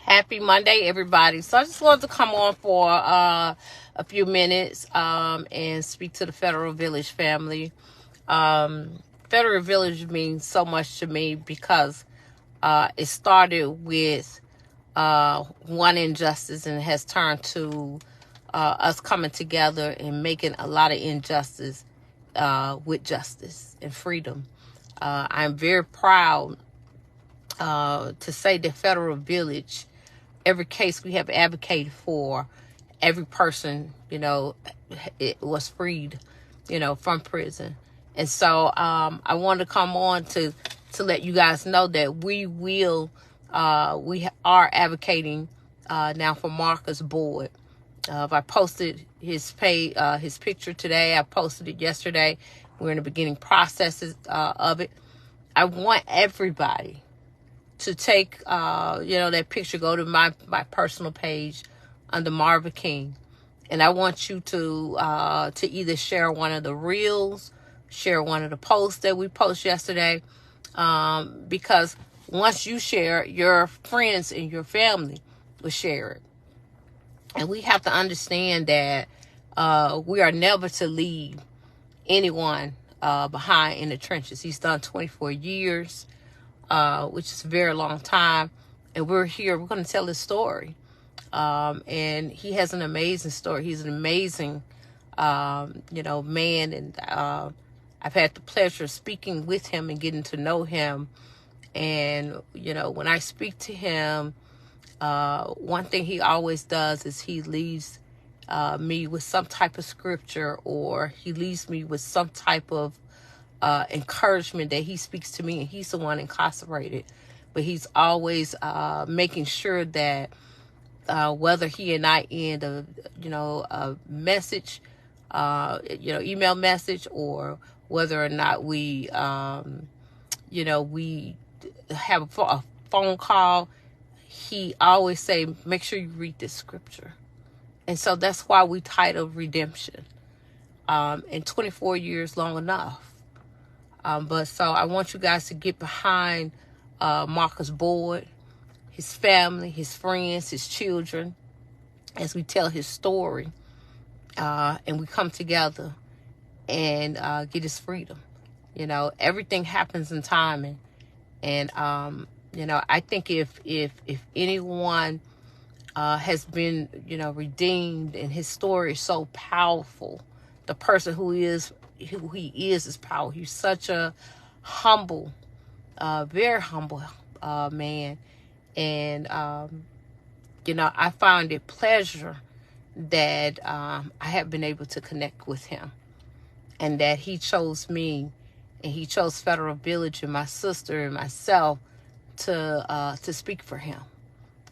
Happy Monday, everybody. So I just wanted to come on for a few minutes and speak to the Federal Village family. Federal Village means so much to me because it started with one injustice and has turned to us coming together and making a lot of injustice with justice and freedom. I'm very proud to say that Federal Village, every case we have advocated for, every person, it was freed, from prison. And so I wanted to come on to let you guys know that we are advocating now for Marcus Boyd. I posted his picture today. I posted it yesterday. We're in the beginning processes of it. I want everybody to take, that picture, go to my personal page under Marva King. And I want you to either share one of the reels, share one of the posts that we posted yesterday, because once you share, your friends and your family will share it. And we have to understand that we are never to leave anyone behind in the trenches. He's done 24 years, which is a very long time. And we're here. We're going to tell his story. And he has an amazing story. He's an amazing, man. And I've had the pleasure of speaking with him and getting to know him. And, when I speak to him, one thing he always does is he leaves me with some type of scripture, or he leaves me with some type of encouragement that he speaks to me, and he's the one incarcerated. But he's always making sure that whether he and I end a message, email message, or whether or not we, we have a phone call, he always say, make sure you read this scripture. And so that's why we titled Redemption. And 24 years long enough. But so I want you guys to get behind Marcus Boyd, his family, his friends, his children, as we tell his story, and we come together and get his freedom. Everything happens in timing. And, I think if anyone has been, redeemed, and his story is so powerful, the person who he is powerful. He's such a humble, very humble man. And, I find it pleasure that I have been able to connect with him, and that he chose me, and he chose Federal Village and my sister and myself to speak for him.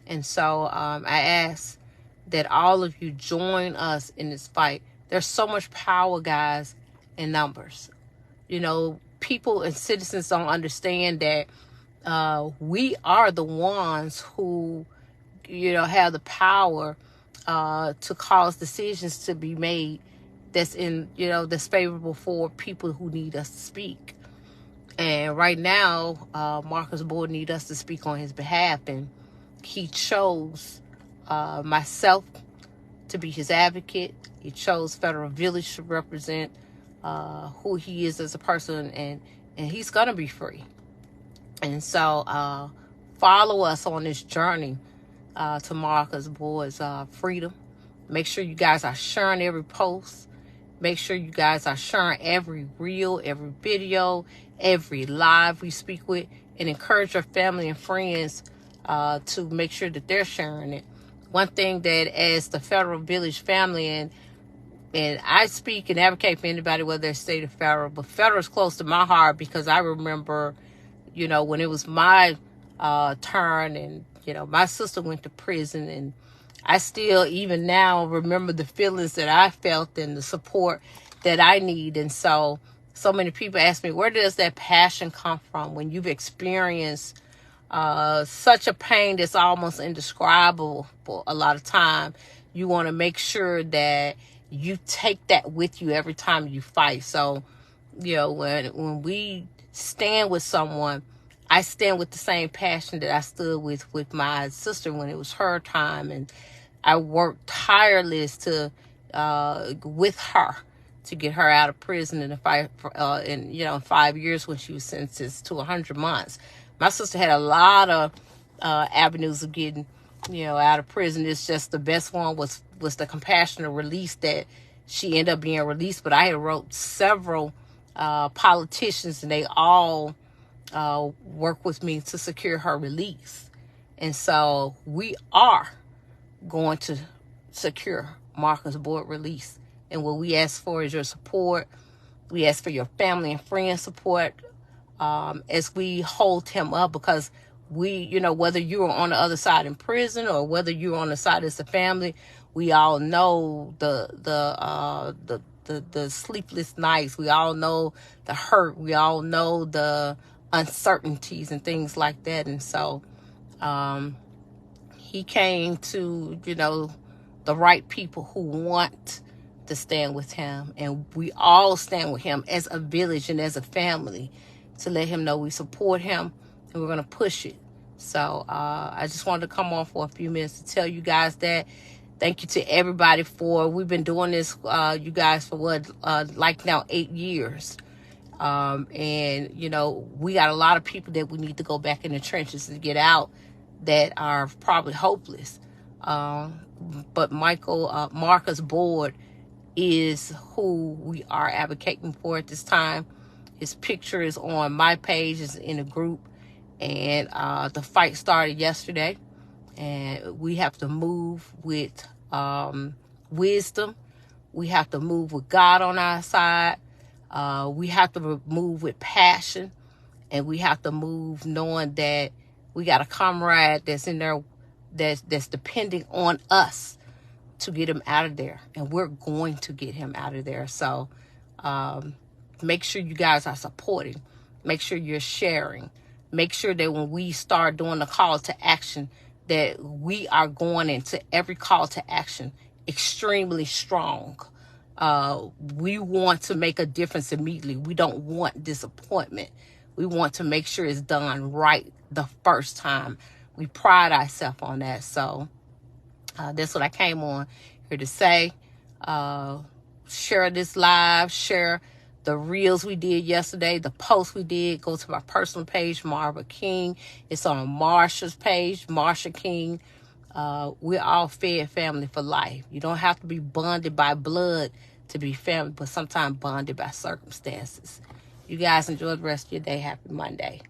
And so I ask that all of you join us in this fight. There's so much power, guys, in numbers. People and citizens don't understand that we are the ones who, have the power to cause decisions to be made that's favorable for people who need us to speak. And right now, Marcus Boyd needs us to speak on his behalf, and he chose myself to be his advocate. He chose Federal Village to represent who he is as a person, and he's going to be free. And so follow us on this journey to Marcus Boyd's freedom. Make sure you guys are sharing every post. Make sure you guys are sharing every reel, every video, every live we speak with, and encourage your family and friends to make sure that they're sharing it. One thing that as the Federal Village family, and I speak and advocate for anybody, whether they're state or federal, but federal is close to my heart because I remember, when it was my turn, and, my sister went to prison, and I still, even now, remember the feelings that I felt and the support that I need. And so many people ask me, where does that passion come from when you've experienced such a pain that's almost indescribable for a lot of time? You want to make sure that you take that with you every time you fight. So, when we stand with someone, I stand with the same passion that I stood with my sister when it was her time, and I worked tireless to with her to get her out of prison in 5 years when she was sentenced to 100 months. My sister had a lot of avenues of getting out of prison. It's just the best one was the compassionate release that she ended up being released. But I had wrote several politicians, and they all work with me to secure her release. And so we are going to secure Marcus board release. And what we ask for is your support. We ask for your family and friends support as we hold him up, because we, whether you're on the other side in prison or whether you're on the side as a family, we all know the sleepless nights. We all know the hurt. We all know the uncertainties and things like that. And so he came to, the right people who want to stand with him. And we all stand with him as a village and as a family to let him know we support him and we're going to push it. So I just wanted to come on for a few minutes to tell you guys that. Thank you to everybody we've been doing this, you guys, for now 8 years. And, we got a lot of people that we need to go back in the trenches to get out that are probably hopeless. But Marcus Board is who we are advocating for at this time. His picture is on my page, is in a group, and the fight started yesterday. And we have to move with wisdom. We have to move with God on our side. We have to move with passion, and we have to move knowing that we got a comrade that's in there that's depending on us to get him out of there, and we're going to get him out of there. So make sure you guys are supporting. Make sure you're sharing. Make sure that when we start doing the call to action, that we are going into every call to action extremely strong. We want to make a difference immediately. We don't want disappointment. We want to make sure it's done right the first time. We pride ourselves on that. So that's what I came on here to say. Share this live. Share the reels we did yesterday, the posts we did. Go to my personal page, Marva King. It's on Marsha's page, Marsha King. We're all fed family for life. You don't have to be bonded by blood to be family, but sometimes bonded by circumstances. You guys enjoy the rest of your day. Happy Monday.